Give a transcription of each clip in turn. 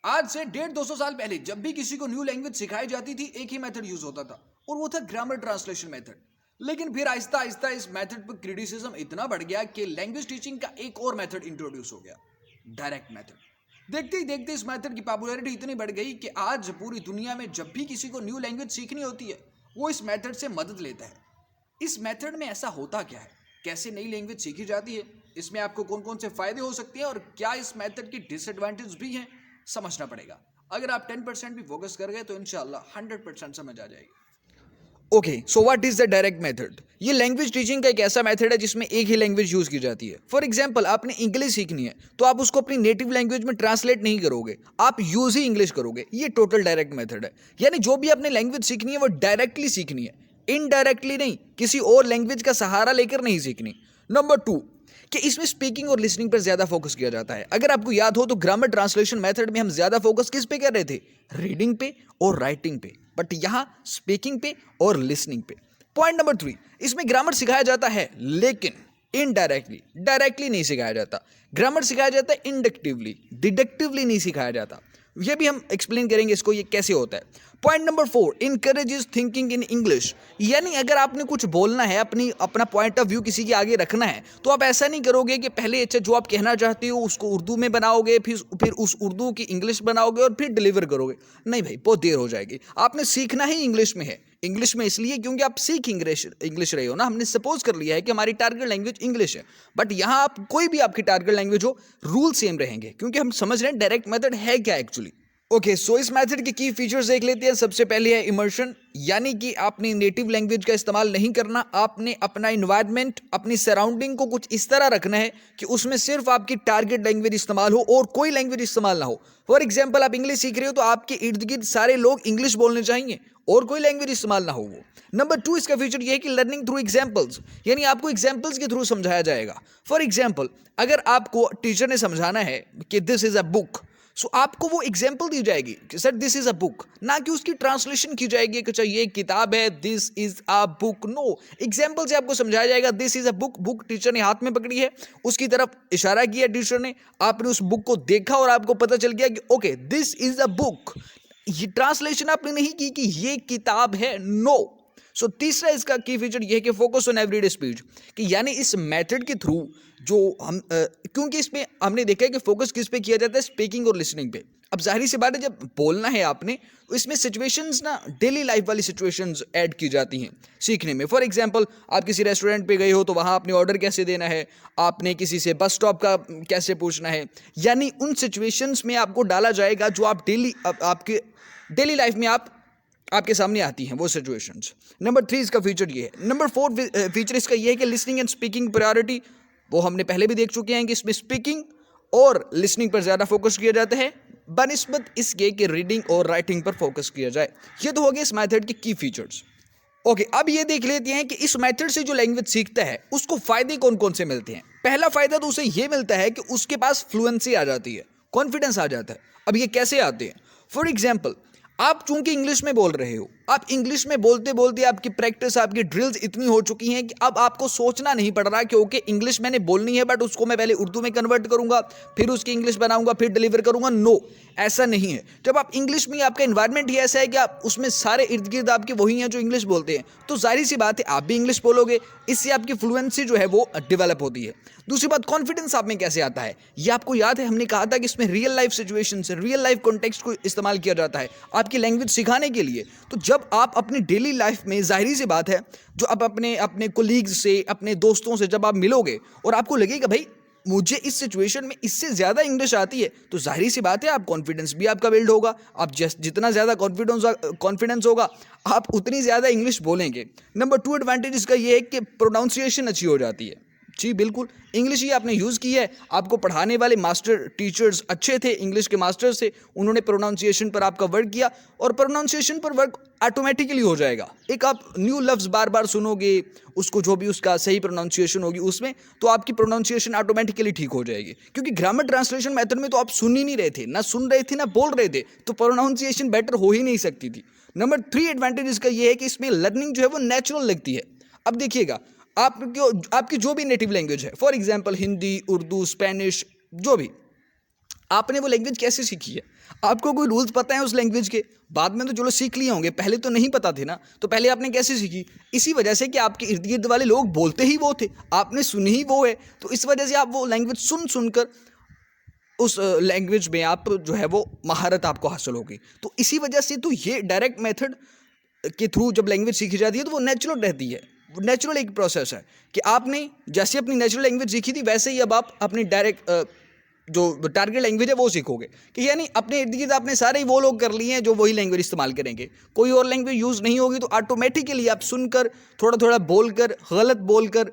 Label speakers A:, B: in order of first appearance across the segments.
A: आज से 150-200 साल पहले जब भी किसी को न्यू लैंग्वेज सिखाई जाती थी, एक ही मेथड यूज होता था और वो था ग्रामर ट्रांसलेशन मेथड। लेकिन फिर आहिस्ता आहिस्ता इस मेथड पर क्रिटिसिज्म इतना बढ़ गया कि लैंग्वेज टीचिंग का एक और मेथड इंट्रोड्यूस हो गया, डायरेक्ट मेथड। देखते ही देखते इस मेथड की पॉपुलैरिटी इतनी बढ़ गई कि आज पूरी दुनिया में जब भी किसी को न्यू लैंग्वेज सीखनी होती है, वो इस मेथड से मदद लेता है। इस मेथड में ऐसा होता क्या है, कैसे नई लैंग्वेज सीखी जाती है, इसमें आपको कौन कौन से फायदे हो सकते हैं और क्या इस मेथड की डिसएडवांटेज भी हैं, समझना पड़ेगा। अगर आप 10% भी फोकस कर गए तो इंशाल्लाह 100% समझ आ जाएगी। Okay, so what is the direct method? ये लैंग्वेज टीचिंग का एक ऐसा मेथड है जिसमें एक ही लैंग्वेज यूज की जाती है। फॉर एग्जांपल, आपने इंग्लिश सीखनी है तो आप उसको अपनी नेटिव लैंग्वेज में ट्रांसलेट नहीं करोगे, आप यूज ही इंग्लिश करोगे। ये टोटल डायरेक्ट मेथड है। यानी जो भी आपने लैंग्वेज सीखनी है वो डायरेक्टली सीखनी है, इनडायरेक्टली नहीं, किसी और लैंग्वेज का सहारा लेकर नहीं सीखनी। नंबर 2, कि इसमें स्पीकिंग और लिसनिंग पर ज्यादा फोकस किया जाता है। अगर आपको याद हो तो ग्रामर ट्रांसलेशन मेथड में हम ज्यादा फोकस किस पे कर रहे थे? रीडिंग पे और राइटिंग पे, बट यहां स्पीकिंग पे और लिसनिंग पे। पॉइंट नंबर 3, इसमें ग्रामर सिखाया जाता है लेकिन इनडायरेक्टली, डायरेक्टली नहीं सिखाया जाता। ग्रामर सिखाया जाता है इंडक्टिवली, डिडक्टिवली नहीं सिखाया जाता। ये भी हम एक्सप्लेन करेंगे इसको, ये कैसे होता है। Point number 4, encourages thinking in English. यानी अगर आपने कुछ बोलना है, अपना पॉइंट ऑफ व्यू किसी के आगे रखना है, तो आप ऐसा नहीं करोगे कि पहले अच्छा जो आप कहना चाहते हो उसको उर्दू में बनाओगे, फिर उस उर्दू की इंग्लिश बनाओगे और फिर डिलीवर करोगे। नहीं भाई, बहुत देर हो जाएगी। आपने सीखना ही इंग्लिश में है। इंग्लिश में इसलिए क्योंकि आप सीख इंग्लिश रहे हो ना। हमने सपोज कर लिया है कि हमारी टारगेट लैंग्वेज इंग्लिश है, बट यहाँ आप कोई भी आपकी टारगेट लैंग्वेज हो, रूल सेम रहेंगे क्योंकि हम समझ रहे हैं डायरेक्ट मेथड है क्या एक्चुअली। ओके, सो इस मेथड के की फीचर्स देख लेते हैं। सबसे पहले है इमर्शन, यानी कि आपने नेटिव लैंग्वेज का इस्तेमाल नहीं करना। आपने अपना इन्वायरमेंट, अपनी सराउंडिंग को कुछ इस तरह रखना है कि उसमें सिर्फ आपकी टारगेट लैंग्वेज इस्तेमाल हो और कोई लैंग्वेज इस्तेमाल ना हो। फॉर एग्जाम्पल, आप इंग्लिश सीख रहे हो तो आपके इर्द गिर्द सारे लोग इंग्लिश बोलने चाहिए और कोई लैंग्वेज इस्तेमाल ना हो वो। नंबर 2, इसका फीचर ये है कि लर्निंग थ्रू एग्जाम्पल्स, यानी आपको एग्जाम्पल्स के थ्रू समझाया जाएगा। फॉर एग्जाम्पल, अगर आपको टीचर ने समझाना है कि दिस इज अ बुक, सो आपको वो एग्जाम्पल दी जाएगी कि sir this is a book, ना कि उसकी ट्रांसलेशन की जाएगी कि ये किताब है, this is a book. No, example से आपको समझाया जाएगा this is a book. Book teacher ने हाथ में पकड़ी है, उसकी तरफ इशारा किया टीचर ने, आपने उस बुक को देखा और आपको पता चल गया कि okay this is a book. ये ट्रांसलेशन आपने नहीं की कि ये किताब है, नो। सो तीसरा इसका की फीचर ये है कि फोकस ऑन एवरीडे स्पीच, कि यानी इस मेथड के थ्रू जो हम क्योंकि इसमें हमने देखा है कि फोकस किस पे किया जाता है? स्पीकिंग और लिसनिंग पे। अब जाहिर सी बात है, जब बोलना है आपने तो इसमें सिचुएशंस ना, डेली लाइफ वाली सिचुएशंस ऐड की जाती हैं सीखने में। फॉर एग्जांपल, आप किसी रेस्टोरेंट पे गए हो तो वहाँ आपने ऑर्डर कैसे देना है, आपने किसी से बस स्टॉप का कैसे पूछना है, यानी उन सिचुएशंस में आपको डाला जाएगा जो आप आपके डेली लाइफ में आपके सामने आती हैं वो सिचुएशंस। नंबर 3 इसका फीचर ये है। नंबर 4 फीचर इसका ये है कि लिसनिंग एंड स्पीकिंग प्रायोरिटी, वो हमने पहले भी देख चुके हैं कि इसमें स्पीकिंग और लिसनिंग पर ज़्यादा फोकस किया जाता है बनिस्बत इसके कि रीडिंग और राइटिंग पर फोकस किया जाए। ये तो हो गए इस मेथड के की फीचर्स। ओके, अब ये देख लेते हैं कि इस मेथड से जो लैंग्वेज सीखता है उसको फायदे कौन कौन से मिलते हैं। पहला फायदा तो उसे ये मिलता है कि उसके पास फ्लुएंसी आ जाती है, कॉन्फिडेंस आ जाता है। अब ये कैसे आते हैं? फॉर एग्जाम्पल, आप चूंकि इंग्लिश में बोल रहे हो, आप इंग्लिश में बोलते बोलते आपकी प्रैक्टिस, आपकी ड्रिल्स इतनी हो चुकी हैं कि अब आपको सोचना नहीं पड़ रहा कि ओके इंग्लिश मैंने बोलनी है बट उसको मैं पहले उर्दू में कन्वर्ट करूंगा, फिर उसकी इंग्लिश बनाऊंगा, फिर डिलीवर करूंगा। नो, ऐसा नहीं है। जब आप इंग्लिश में, आपका इन्वायरमेंट ही ऐसा है कि आप उसमें सारे इर्द गिर्द आपके वही हैं जो इंग्लिश बोलते हैं, तो जाहिर सी बात है आप भी इंग्लिश बोलोगे। इससे आपकी फ्लुएंसी जो है वो डेवलप होती है। दूसरी बात, कॉन्फिडेंस आप में कैसे आता है? ये आपको याद है, हमने कहा था कि इसमें रियल लाइफ सिचुएशन से, रियल लाइफ कॉन्टेक्स्ट को इस्तेमाल किया जाता है आपकी लैंग्वेज सिखाने के लिए। तो जब आप अपनी डेली लाइफ में, जाहिर सी बात है, जो आप अपने अपने कोलीग्स से, अपने दोस्तों से जब आप मिलोगे और आपको लगेगा भाई मुझे इस सिचुएशन में इससे ज़्यादा इंग्लिश आती है, तो जाहिर सी बात है आप कॉन्फिडेंस भी आपका बिल्ड होगा। आप जितना ज़्यादा कॉन्फिडेंस होगा आप उतनी ज़्यादा इंग्लिश बोलेंगे। नंबर 2 एडवांटेज इसका ये है कि प्रोनाउंसिएशन अच्छी हो जाती है। जी बिल्कुल, इंग्लिश ही आपने यूज़ की है, आपको पढ़ाने वाले मास्टर टीचर्स अच्छे थे, इंग्लिश के मास्टर्स थे, उन्होंने प्रोनाउंसिएशन पर आपका वर्क किया और प्रोनाउंसिएशन पर वर्क ऑटोमेटिकली हो जाएगा। एक आप न्यू लफ्ज़ बार बार सुनोगे, उसको जो भी उसका सही प्रोनाउंसिएशन होगी उसमें, तो आपकी प्रोनाउंसिएशन ऑटोमेटिकली ठीक हो जाएगी। क्योंकि ग्रामर ट्रांसलेशन मेथड में तो आप सुन ही नहीं रहे थे, ना सुन रहे थे ना बोल रहे थे, तो प्रोनाउंसिएशन बेटर हो ही नहीं सकती थी। नंबर 3 एडवांटेज इसका ये है कि इसमें लर्निंग जो है वो नेचुरल लगती है। अब देखिएगा, आपकी जो भी नेटिव लैंग्वेज है, for example Hindi, Urdu, Spanish, जो भी, आपने वो लैंग्वेज कैसे सीखी है? आपको कोई रूल्स पता है उस लैंग्वेज के? बाद में तो चलो सीख लिए होंगे, पहले तो नहीं पता थे ना, तो पहले आपने कैसे सीखी? इसी वजह से कि आपके इर्द गिर्द वाले लोग बोलते ही वो थे, आपने सुनी ही वो है, तो इस वजह से आप वो लैंग्वेज सुनकर उस लैंग्वेज में आप जो है वो महारत आपको हासिल होगी। तो इसी वजह से तो ये डायरेक्ट मेथड के थ्रू जब लैंग्वेज सीखी जाती है तो वो नेचुरल रहती है, वो नेचुरल एक प्रोसेस है कि आपने जैसे अपनी नेचुरल लैंग्वेज सीखी थी वैसे ही अब आप अपनी डायरेक्ट जो टारगेट लैंग्वेज है वो सीखोगे। कि यानी अपने इर्द गिर्द आपने सारे ही वो लोग कर लिए हैं जो वही लैंग्वेज इस्तेमाल करेंगे, कोई और लैंग्वेज यूज़ नहीं होगी, तो ऑटोमेटिकली आप सुनकर थोड़ा थोड़ा बोलकर गलत बोलकर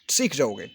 A: सीख जाओगे।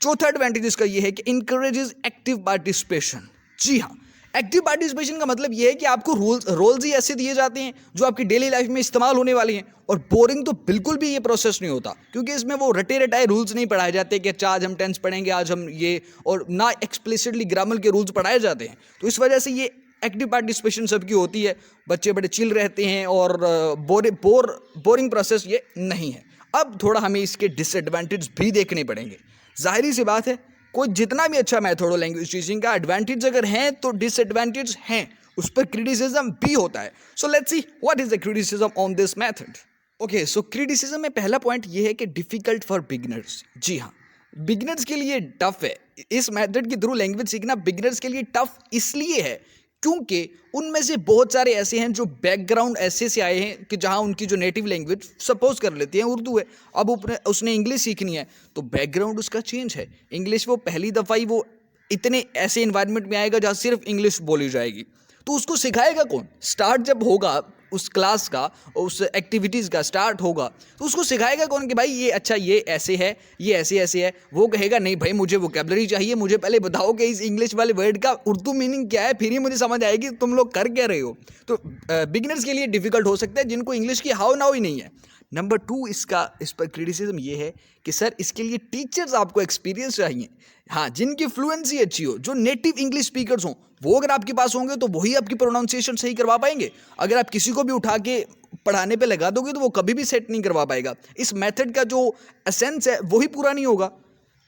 A: चौथा एडवांटेज इसका ये है कि इनकरेजेस एक्टिव पार्टिसिपेशन। जी हाँ, एक्टिव पार्टिसिपेशन का मतलब ये है कि आपको रोल्स ही ऐसे दिए जाते हैं जो आपकी डेली लाइफ में इस्तेमाल होने वाली हैं, और बोरिंग तो बिल्कुल भी ये प्रोसेस नहीं होता, क्योंकि इसमें वो रटे रटाए रूल्स नहीं पढ़ाए जाते कि अच्छा आज हम टेंस पढ़ेंगे, आज हम ये, और ना एक्सप्लिसिटली ग्रामर के रूल्स पढ़ाए जाते हैं। तो इस वजह से ये एक्टिव पार्टिसिपेशन सबकी होती है, बच्चे बड़े चिल रहते हैं और बोरिंग प्रोसेस ये नहीं है। अब थोड़ा हमें इसके डिसएडवांटेज भी देखने पड़ेंगे। जाहिर सी बात है, कोई जितना भी अच्छा मेथड हो लैंग्वेज टीचिंग का, एडवांटेज अगर हैं तो डिसएडवांटेज हैं, उस पर क्रिटिसिज्म भी होता है। So let's see what is the criticism on this method. Okay, so criticism में पहला पॉइंट ये है कि डिफिकल्ट फॉर बिगिनर्स। जी हाँ, बिगिनर्स के लिए टफ है। इस मेथड के थ्रू लैंग्वेज सीखना बिगिनर्स के लिए टफ इसलिए है क्योंकि उनमें से बहुत सारे ऐसे हैं जो बैकग्राउंड ऐसे से आए हैं कि जहां उनकी जो नेटिव लैंग्वेज सपोज कर लेते हैं उर्दू है, अब उसने इंग्लिश सीखनी है, तो बैकग्राउंड उसका चेंज है। इंग्लिश वो पहली दफ़ा ही वो इतने ऐसे इन्वायरमेंट में आएगा जहाँ सिर्फ इंग्लिश बोली जाएगी, तो उसको सिखाएगा कौन? स्टार्ट जब होगा उस क्लास का, उस एक्टिविटीज़ का स्टार्ट होगा, तो उसको सिखाएगा कौन कि भाई ये अच्छा ये ऐसे है, ये ऐसे ऐसे है। वो कहेगा नहीं भाई मुझे वोकैबुलरी चाहिए, मुझे पहले बताओ कि इस इंग्लिश वाले वर्ड का उर्दू मीनिंग क्या है, फिर ही मुझे समझ आएगी तुम लोग कर क्या रहे हो। तो बिगिनर्स के लिए डिफ़िकल्ट हो सकता है जिनको इंग्लिश की हाव नाव ही नहीं है। नंबर 2 इस पर क्रिटिसिज्म ये है कि सर इसके लिए टीचर्स आपको एक्सपीरियंस चाहिए। हाँ, जिनकी फ्लुएंसी अच्छी हो, जो नेटिव इंग्लिश स्पीकर्स हों, वो अगर आपके पास होंगे तो वही आपकी प्रोनाउंसिएशन सही करवा पाएंगे। अगर आप किसी को भी उठा के पढ़ाने पे लगा दोगे तो वो कभी भी सेट नहीं करवा पाएगा। इस मेथड का जो एसेंस है वही पूरा नहीं होगा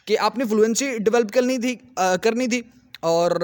A: कि आपने फ्लुएंसी डेवलप करनी थी और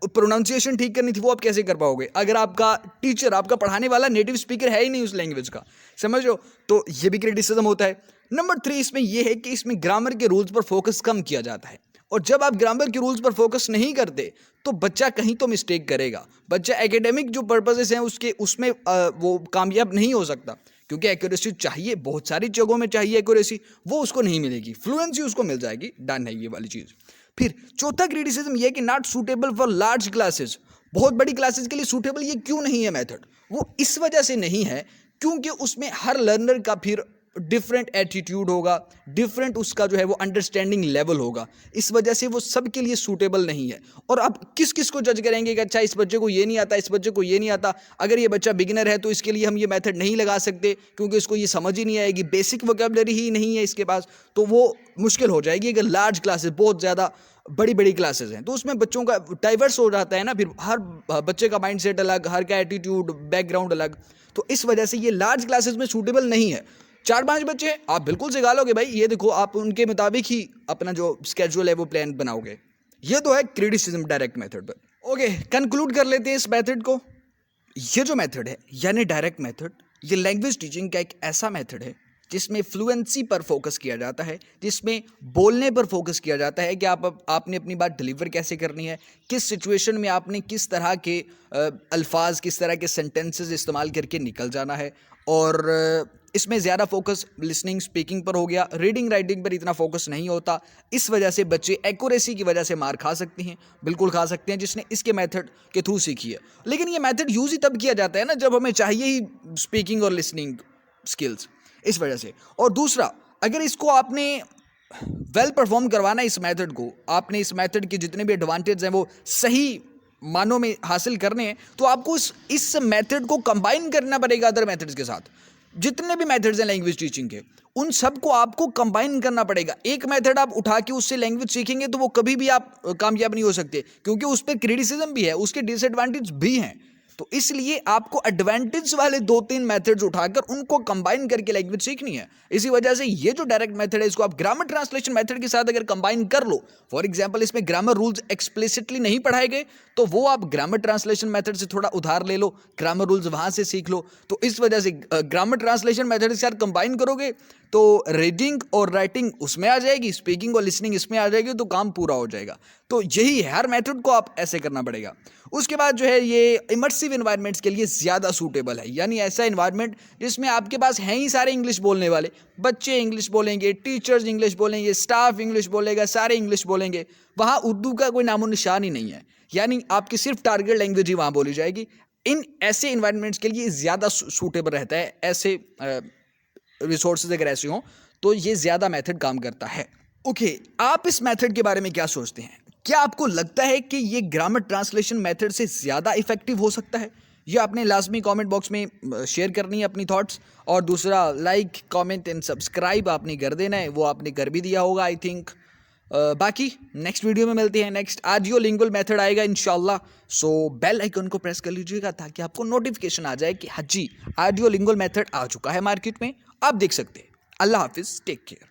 A: प्रोनाउंसिएशन ठीक करनी थी, वो आप कैसे कर पाओगे अगर आपका टीचर, आपका पढ़ाने वाला नेटिव स्पीकर है ही नहीं उस लैंग्वेज का। समझ लो, तो ये भी क्रिटिसिज्म होता है। नंबर 3 इसमें यह है कि इसमें ग्रामर के रूल्स पर फोकस कम किया जाता है, और जब आप ग्रामर के रूल्स पर फोकस नहीं करते तो बच्चा कहीं तो मिस्टेक करेगा। बच्चा एकेडमिक जो पर्पसेस हैं उसमें वो कामयाब नहीं हो सकता, क्योंकि एक्यूरेसी चाहिए, बहुत सारी जगहों में चाहिए एक्यूरेसी, वो उसको नहीं मिलेगी। फ्लुएंसी उसको मिल जाएगी, डन है ये वाली चीज़। फिर चौथा क्रिटिसिज्म ये है कि not suitable for large classes. बहुत बड़ी क्लासेस के लिए सूटेबल ये क्यों नहीं है मेथड? वो इस वजह से नहीं है क्योंकि उसमें हर लर्नर का फिर डिफरेंट एटीट्यूड होगा, डिफरेंट उसका जो है वो अंडरस्टैंडिंग लेवल होगा, इस वजह से वो सबके लिए सूटेबल नहीं है। और आप किस किस को जज करेंगे कि अच्छा इस बच्चे को ये नहीं आता, इस बच्चे को ये नहीं आता, अगर ये बच्चा बिगिनर है तो इसके लिए हम ये मेथड नहीं लगा सकते क्योंकि इसको ये समझ ही नहीं आएगी, बेसिक वोकैबुलरी ही नहीं है इसके पास, तो वो मुश्किल हो जाएगी। अगर लार्ज क्लासेस, बहुत ज़्यादा बड़ी बड़ी क्लासेस हैं, तो उसमें बच्चों का डाइवर्स हो जाता है ना, फिर हर बच्चे का माइंडसेट अलग, हर का एटीट्यूड, बैकग्राउंड अलग, तो इस वजह से ये लार्ज क्लासेस में सूटेबल नहीं है। 4-5 बच्चे आप बिल्कुल सिखा लोगे भाई, ये देखो आप उनके मुताबिक ही अपना जो स्केड्यूल है वो प्लान बनाओगे। ये तो है क्रिटिसिज्म डायरेक्ट मेथड पर। ओके, कंक्लूड कर लेते हैं इस मेथड को। ये जो मेथड है यानी डायरेक्ट मेथड, ये लैंग्वेज टीचिंग का एक ऐसा मेथड है जिसमें फ्लुएंसी पर फोकस किया जाता है, जिसमें बोलने पर फोकस किया जाता है कि आपने अपनी बात डिलीवर कैसे करनी है, किस सिचुएशन में आपने किस तरह के अल्फाज, किस तरह के सेंटेंसेस इस्तेमाल करके निकल जाना है। और इसमें ज़्यादा फोकस लिसनिंग, स्पीकिंग पर हो गया, रीडिंग राइटिंग पर इतना फोकस नहीं होता। इस वजह से बच्चे एक्यूरेसी की वजह से मार खा सकते हैं, बिल्कुल खा सकते हैं, जिसने इसके मेथड के थ्रू सीखी है। लेकिन ये मेथड यूज़ ही तब किया जाता है ना जब हमें चाहिए ही स्पीकिंग और लिसनिंग स्किल्स, इस वजह से। और दूसरा, अगर इसको आपने वेल परफॉर्म करवाना है, इस मेथड को आपने, इस मेथड के जितने भी एडवांटेज हैं वो सही मानों में हासिल करने हैं, तो आपको इस मेथड को कंबाइन करना पड़ेगा अदर मेथड्स के साथ। जितने भी मेथड्स हैं लैंग्वेज टीचिंग के, उन सबको आपको कंबाइन करना पड़ेगा। एक मेथड आप उठा के उससे लैंग्वेज सीखेंगे तो वो कभी भी आप कामयाब नहीं हो सकते, क्योंकि उस पर क्रिटिसिज्म भी है, उसके डिसएडवांटेज भी हैं। तो इसलिए आपको एडवांटेज वाले 2-3 मेथड्स उठाकर उनको कंबाइन करके लैंग्वेज सीखनी है। इसी वजह से ये जो डायरेक्ट मेथड है इसको आप ग्रामर ट्रांसलेशन मेथड के साथ अगर कंबाइन कर लो, फॉर एग्जांपल इसमें ग्रामर रूल्स एक्सप्लिसिटली नहीं पढ़ाए गए तो वो आप ग्रामर ट्रांसलेशन मेथड से थोड़ा उधार ले लो, ग्रामर रूल्स वहां से सीख लो। तो इस वजह से ग्रामर ट्रांसलेशन मेथड के साथ कंबाइन करोगे तो रीडिंग और राइटिंग उसमें आ जाएगी, स्पीकिंग और लिसनिंग इसमें आ जाएगी, तो काम पूरा हो जाएगा। तो यही है, हर मेथड को आप ऐसे करना पड़ेगा। उसके बाद जो है ये इमर्सिव एनवायरनमेंट्स के लिए ज़्यादा सूटेबल है, यानी ऐसा एनवायरनमेंट जिसमें आपके पास हैं ही सारे इंग्लिश बोलने वाले, बच्चे इंग्लिश बोलेंगे, टीचर्स इंग्लिश बोलेंगे, स्टाफ इंग्लिश बोलेगा, सारे इंग्लिश बोलेंगे, वहाँ उर्दू का कोई नामो निशान ही नहीं है, यानी आपकी सिर्फ टारगेट लैंग्वेज ही वहाँ बोली जाएगी। इन ऐसे इन्वायरमेंट्स के लिए ज़्यादा सूटेबल रहता है, ऐसे रिसोर्सेज अगर ऐसे हों तो ये ज़्यादा मेथड काम करता है। ओके, आप इस मेथड के बारे में क्या सोचते हैं? क्या आपको लगता है कि ये ग्रामर ट्रांसलेशन मेथड से ज़्यादा इफेक्टिव हो सकता है? ये आपने लाजमी कमेंट बॉक्स में शेयर करनी है अपनी थॉट्स, और दूसरा लाइक कमेंट एंड सब्सक्राइब आपने कर देना है, वो आपने कर भी दिया होगा आई थिंक। बाकी नेक्स्ट वीडियो में मिलते हैं, नेक्स्ट ऑडियो लिंगुअल मेथड आएगा इंशाल्लाह। सो बेल आइकन को प्रेस कर लीजिएगा ताकि आपको नोटिफिकेशन आ जाए कि हाँ जी ऑडियो लिंगुअल मेथड आ चुका है मार्केट में, आप देख सकते हैं। अल्लाह हाफिज़, टेक केयर।